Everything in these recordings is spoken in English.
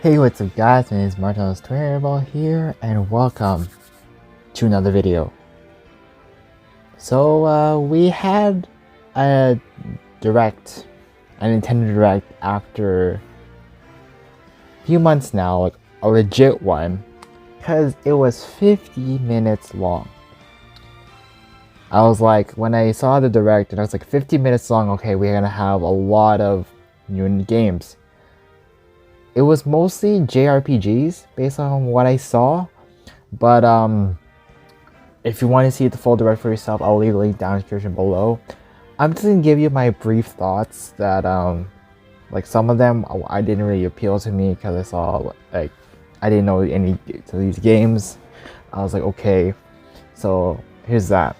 Hey, what's up guys, my name is Martinez Twinnable here, and welcome to another video. So, we had a direct, a Nintendo Direct after a few months now, like a legit one, because it was 50 minutes long. I was like, when I saw the Direct, and I was like, 50 minutes long, okay, we're gonna have a lot of new games. It was mostly JRPGs based on what I saw, but if you want to see the full direct for yourself, I'll leave a link down in the description below. I'm just gonna give you my brief thoughts that like some of them I didn't really appeal to me because I saw like I didn't know any of these games. I was like, okay, so here's that.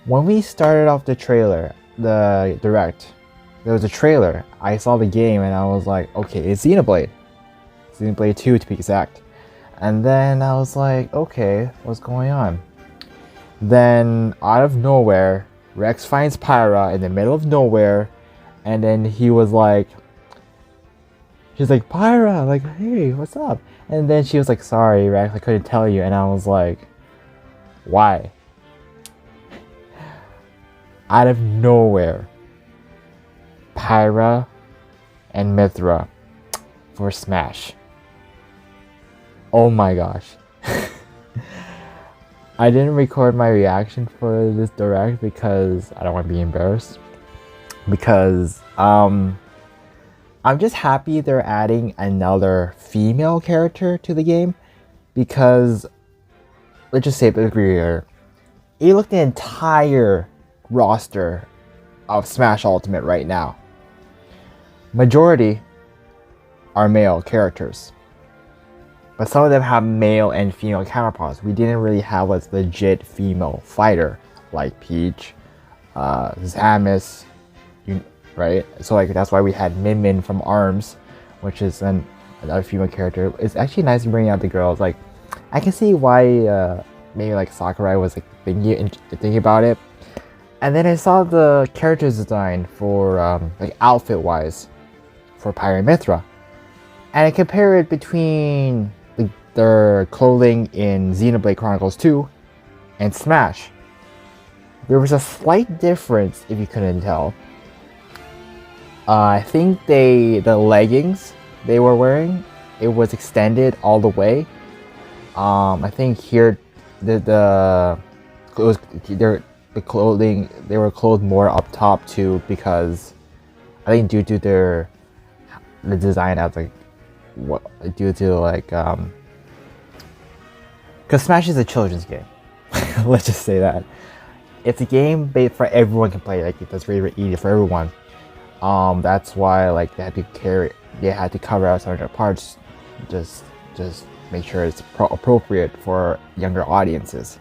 When we started off the trailer, the direct, there was a trailer. I saw the game and I was like, okay, it's Xenoblade. Xenoblade 2 to be exact. And then I was like, okay, what's going on? Then out of nowhere, Rex finds Pyra in the middle of nowhere, and then he was like, she's like, Pyra, like, hey, what's up? And then she was like, sorry, Rex, I couldn't tell you. And I was like, why? Out of nowhere, Pyra and Mythra for Smash. Oh my gosh. I didn't record my reaction for this direct because I don't want to be embarrassed. Because I'm just happy they're adding another female character to the game. Because let's just say it here. You look at the entire roster of Smash Ultimate right now. Majority are male characters. But some of them have male and female counterparts. We didn't really have a legit female fighter like Peach, Samus, right? So like that's why we had Min Min from ARMS, which is another female character. It's actually nice to bring out the girls. Like I can see why maybe like Sakurai was like thinking about it. And then I saw the character design for like outfit wise for Pyra and Mythra, and I compare it between their clothing in Xenoblade Chronicles 2 and Smash. There was a slight difference if you couldn't tell. I think the leggings they were wearing, it was extended all the way. I think here the clothing, they were clothed more up top too, because I think due to the design of like due to like because Smash is a children's game. Let's just say that. It's a game made for everyone can play. Like that's really easy for everyone. That's why like they had to cover out some of their parts, just make sure it's appropriate for younger audiences.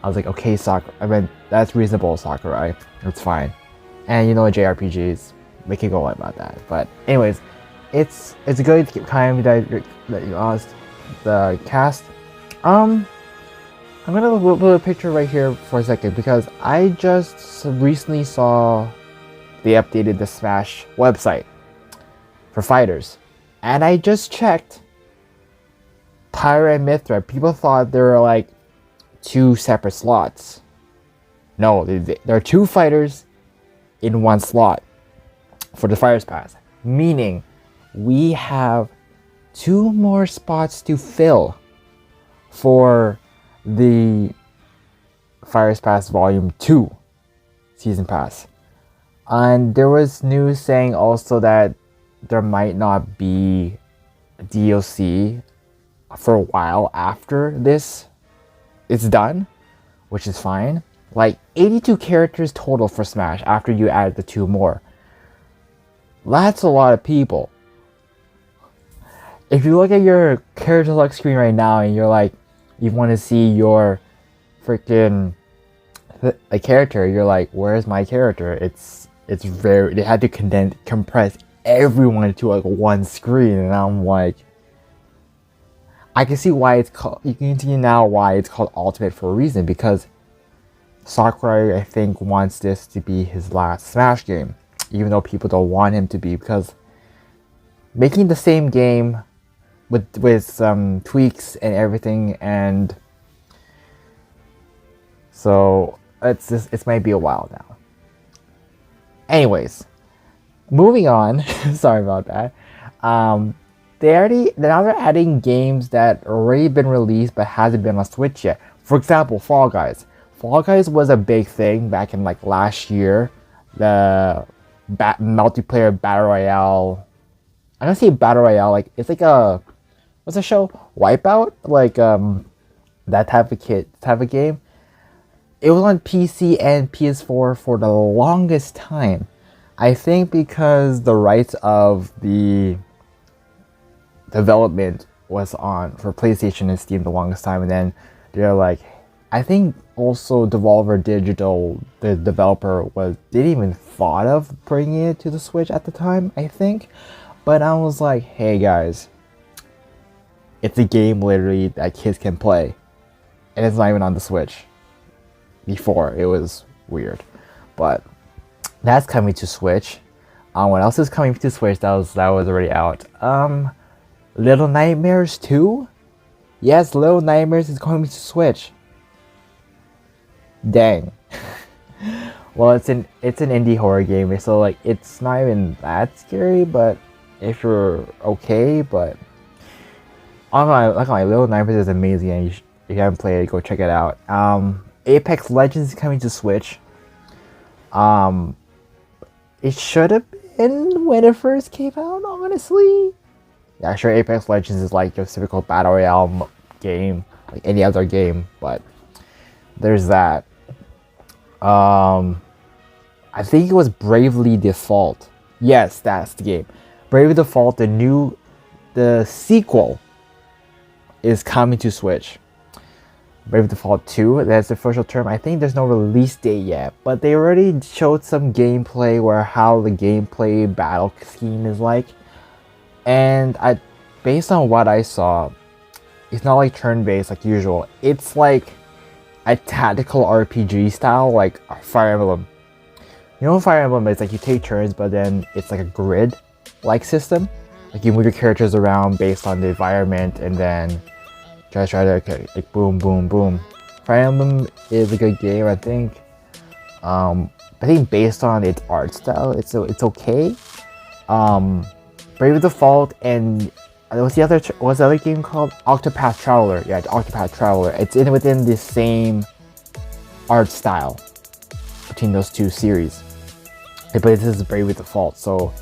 I was like, okay, I mean that's reasonable, Sakurai. It's fine. And you know, JRPGs, we can go about that. But anyways, it's a good time that you asked the cast. I'm gonna put a picture right here for a second because I just recently saw they updated the Smash website for fighters, and I just checked Pyra and Mythra. People thought they were like two separate slots. No, there are two fighters in one slot for the Fighters Pass, meaning we have two more spots to fill for the Fighters Pass Volume 2 Season Pass. And there was news saying also that there might not be DLC for a while after this is done, which is fine. Like 82 characters total for Smash after you add the two more. That's a lot of people. If you look at your character select screen right now and you're like, you want to see your freaking character, you're like, where's my character? It's very, they had to compress everyone to like one screen, and I'm like, I can see why it's called, you can see now why it's called Ultimate for a reason, because Sakurai, I think, wants this to be his last Smash game, even though people don't want him to be, because making the same game with some tweaks and everything, and so it might be a while now. Anyways, moving on. Sorry about that. They're now adding games that already been released but hasn't been on Switch yet. For example, Fall Guys. Fall Guys was a big thing back in like last year. The multiplayer battle royale. I don't say battle royale. Like it's like what's the show? Wipeout. Like that type of game. It was on PC and PS4 for the longest time. I think because the rights of the development was on for PlayStation and Steam the longest time, and then they're like, I think also Devolver Digital, the developer, didn't even thought of bringing it to the Switch at the time, I think. But I was like, hey guys, it's a game literally that kids can play, and it's not even on the Switch. Before it was weird, but that's coming to Switch. What else is coming to Switch that was already out? Little Nightmares 2? Yes, Little Nightmares is coming to Switch. Dang. Well, it's an indie horror game, so like it's not even that scary, but if you're okay, but like Little Nightmares is amazing, and if you haven't played it, go check it out. Apex Legends is coming to Switch. It should have been when it first came out, honestly. Yeah, sure, Apex Legends is like your typical battle royale game, like any other game, but there's that. I think it was Bravely Default. Yes, that's the game. Bravely Default, the sequel is coming to Switch. Bravely Default 2, that's the official term. I think there's no release date yet, but they already showed some gameplay where how the gameplay battle scheme is like. And based on what I saw, it's not like turn-based like usual. It's like a tactical RPG style, like Fire Emblem. You know, Fire Emblem is like you take turns, but then it's like a grid-like system. Like you move your characters around based on the environment, and then try to like boom, boom, boom. Fire Emblem is a good game, I think. I think based on its art style, it's okay. Bravely Default and what's the other game called? Octopath Traveler. Yeah, Octopath Traveler. It's within the same art style between those two series. But this is Bravely Default. So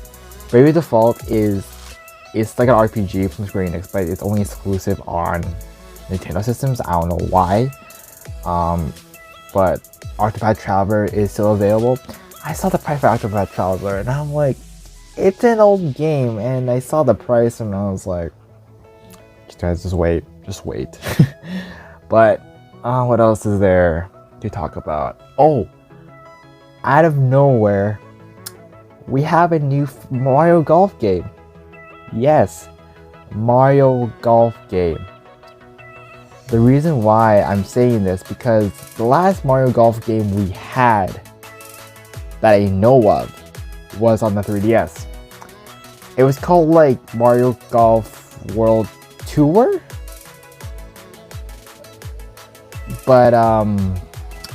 Bravely Default it's like an RPG from Square Enix, but it's only exclusive on Nintendo systems. I don't know why. But Octopath Traveler is still available. I saw the price for Octopath Traveler and I'm like, it's an old game, and I saw the price and I was like, just wait. But what else is there to talk about? Oh, out of nowhere, we have a new Mario Golf game. Yes, Mario Golf game. The reason why I'm saying this, because the last Mario Golf game we had that I know of was on the 3DS. It was called like Mario Golf World Tour, but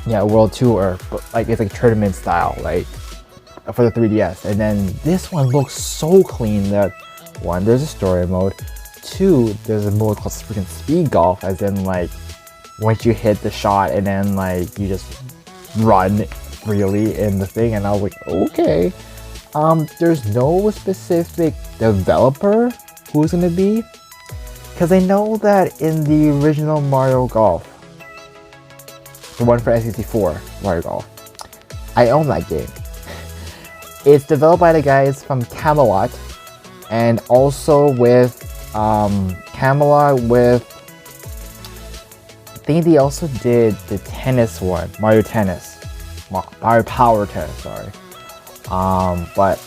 yeah, World Tour, but like it's like tournament style, like for the 3DS. And then this one looks so clean. That one, there's a story mode. Two, there's a mode called freaking Speed Golf, as in like once you hit the shot and then like you just run freely in the thing. And I was like, okay. There's no specific developer who's gonna be, because I know that in the original Mario Golf, the one for N64 Mario Golf, I own that game. It's developed by the guys from Camelot, and also with Camelot with, I think they also did the tennis one, Mario Tennis, Mario Power Tennis, sorry. But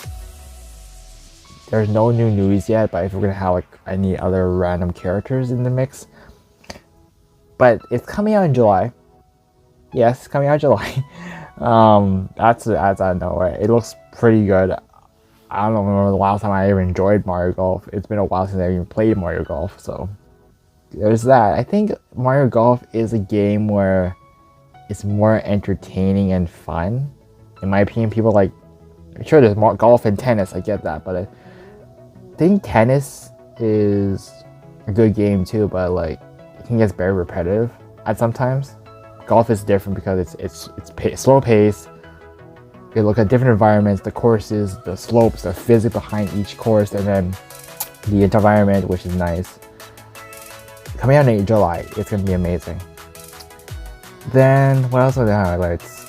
there's no new news yet, but if we're gonna have like any other random characters in the mix. But it's coming out in July. Yes, it's coming out in July. That's out of nowhere. It looks pretty good. I don't remember the last time I ever enjoyed Mario Golf. It's been a while since I even played Mario Golf, so there's that. I think Mario Golf is a game where it's more entertaining and fun. In my opinion, people like, sure, there's more golf and tennis, I get that, but I think tennis is a good game too, but like it can get very repetitive at sometimes. Golf is different because it's slow pace. You look at different environments, the courses, the slopes, the physics behind each course, and then the environment, which is nice. Coming out in July, it's gonna be amazing. Then what else are the highlights?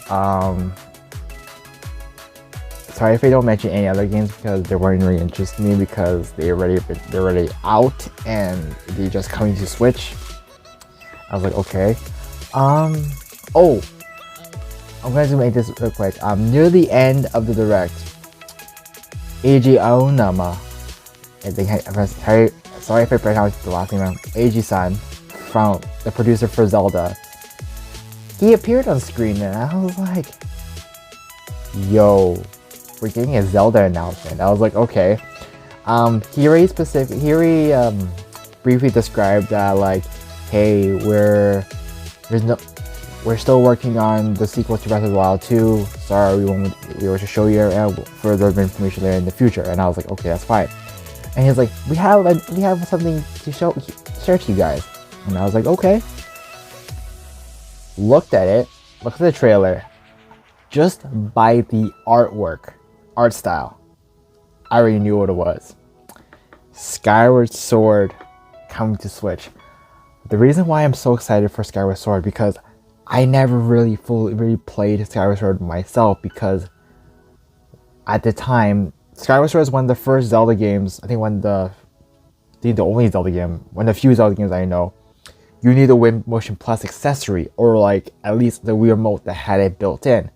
Sorry if I don't mention any other games because they weren't really interesting me because they're already out and they just coming to Switch. I was like, okay. Oh, I'm going to make this real quick. Near the end of the direct, Eiji Aonuma, I think sorry if I pronounced the last name wrong. Eiji-san, from the producer for Zelda, he appeared on screen and I was like, yo, we're getting a Zelda announcement. I was like, okay. He already briefly described that, like, hey, we're still working on the sequel to Breath of the Wild 2. Sorry, we were to show you further information there in the future. And I was like, okay, that's fine. And he's like, we have something to share to you guys. And I was like, okay. Looked at the trailer. Just by the art style, I already knew what it was. Skyward Sword coming to Switch. The reason why I'm so excited for Skyward Sword because I never really fully played Skyward Sword myself because at the time, Skyward Sword is one of the first Zelda games, I think the only Zelda game, one of the few Zelda games I know, you need a Wii Motion Plus accessory or like at least the Wii Remote that had it built in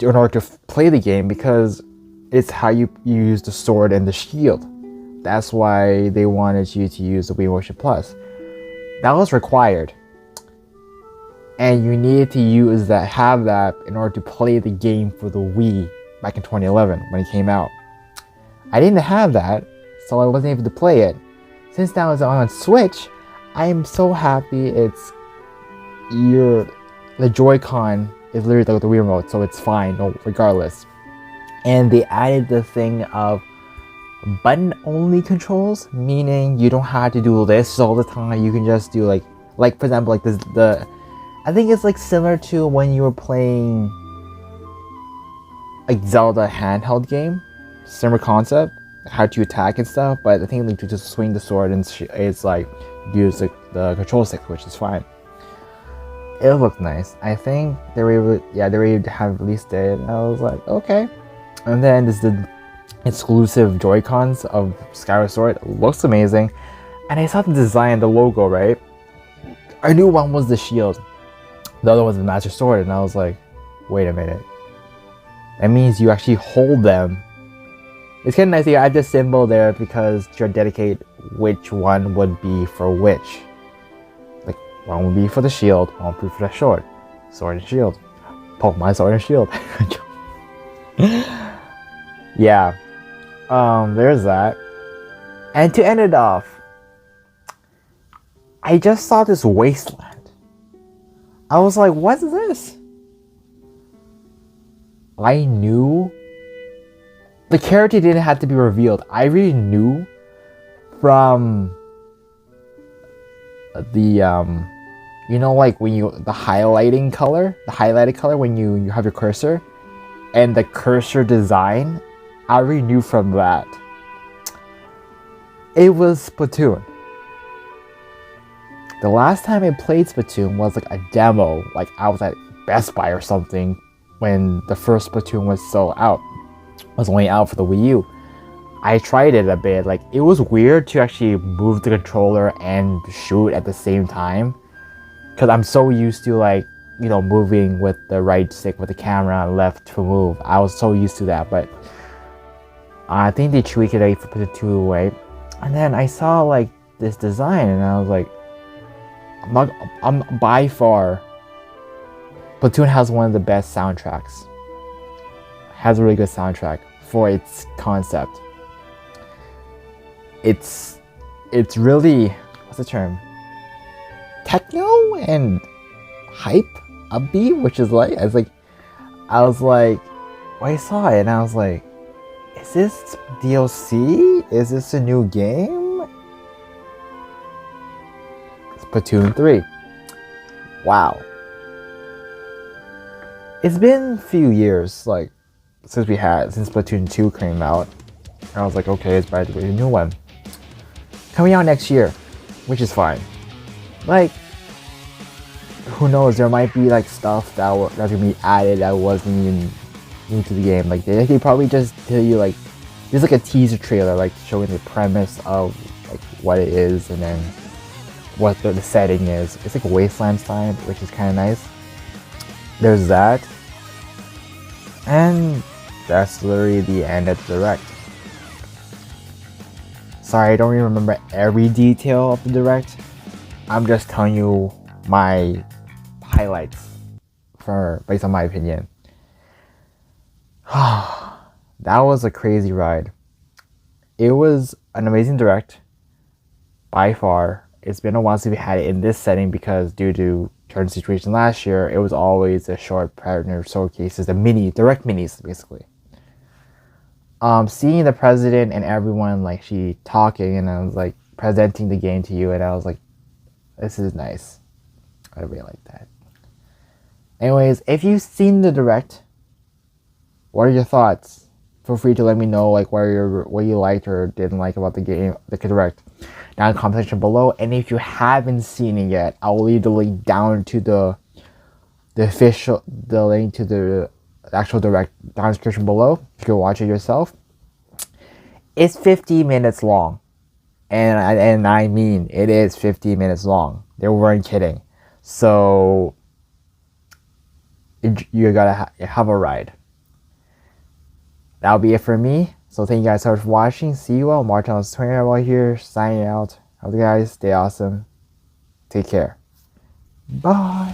order to play the game because it's how you use the sword and the shield. That's why they wanted you to use the Wii Motion Plus. That was required. And you needed to have that in order to play the game for the Wii back in 2011 when it came out. I didn't have that, so I wasn't able to play it. Since now it's on Switch, I am so happy the Joy-Con is literally like the Wii Remote, so it's fine, regardless. And they added the thing of button-only controls, meaning you don't have to do this all the time. You can just do like for example, like this, I think it's like similar to when you were playing like Zelda handheld game, similar concept, how to attack and stuff. But I think like to just swing the sword and it's like use the control stick, which is fine. It looked nice. I think they already have released it. And I was like, okay. And then there's the exclusive Joy-Cons of Skyward Sword. It looks amazing. And I saw the design, the logo, right? I knew one was the shield. The other was the Master Sword. And I was like, wait a minute. That means you actually hold them. It's kind of nice that you add this symbol there because to dedicate which one would be for which. Like, one would be for the shield, one would be for the sword. Sword and shield. Pokemon Sword and Shield. Yeah. There's that. And to end it off, I just saw this wasteland. I was like, what's this? I knew the character didn't have to be revealed. I really knew from the you know, like when the highlighted color when you have your cursor and the cursor design, I already knew from that. It was Splatoon. The last time I played Splatoon was like a demo, like I was at Best Buy or something when the first Splatoon was was only out for the Wii U. I tried it a bit. Like, it was weird to actually move the controller and shoot at the same time, because I'm so used to, like, you know, moving with the right stick with the camera and left to move. I was so used to that, but I think they tweaked it for Splatoon away. And then I saw like this design and I was like, I'm by far, Splatoon has one of the best soundtracks. Has a really good soundtrack. for its concept. It's really, what's the term? Techno and hype, upbeat, which is like, I was like, when I saw it and I was like, is this DLC? Is this a new game? Splatoon 3. Wow. It's been a few years, like, since Splatoon 2 came out. And I was like, okay, it's about to be a new one. Coming out next year, which is fine. Like, who knows, there might be like stuff that's gonna be added that wasn't even new to the game. Like, they probably just tell you like, there's like a teaser trailer, like showing the premise of like what it is and then what the setting is. It's like a wasteland style, which is kind of nice. There's that, and that's literally the end of the Direct. Sorry, I don't even remember every detail of the Direct. I'm just telling you my highlights based on my opinion. That was a crazy ride. It was an amazing Direct by far. It's been a while since we had it in this setting because due to current situation last year, it was always the short partner showcases, the Direct minis basically. Seeing the president and everyone like she talking and I was like presenting the game to you and I was like, this is nice. I really like that. Anyways, if you've seen the Direct, what are your thoughts? Feel free to let me know like what you liked or didn't like about the game, the Direct, down in the comment section below. And if you haven't seen it yet, I'll leave the link down to the link to the actual Direct down in the description below. You can watch it yourself. It's 50 minutes long, and I mean it is 50 minutes long. They weren't kidding. So you gotta have a ride. That'll be it for me. So thank you guys so much for watching. See you all. Martinez29 here, signing out. Hope you guys stay awesome. Take care. Bye.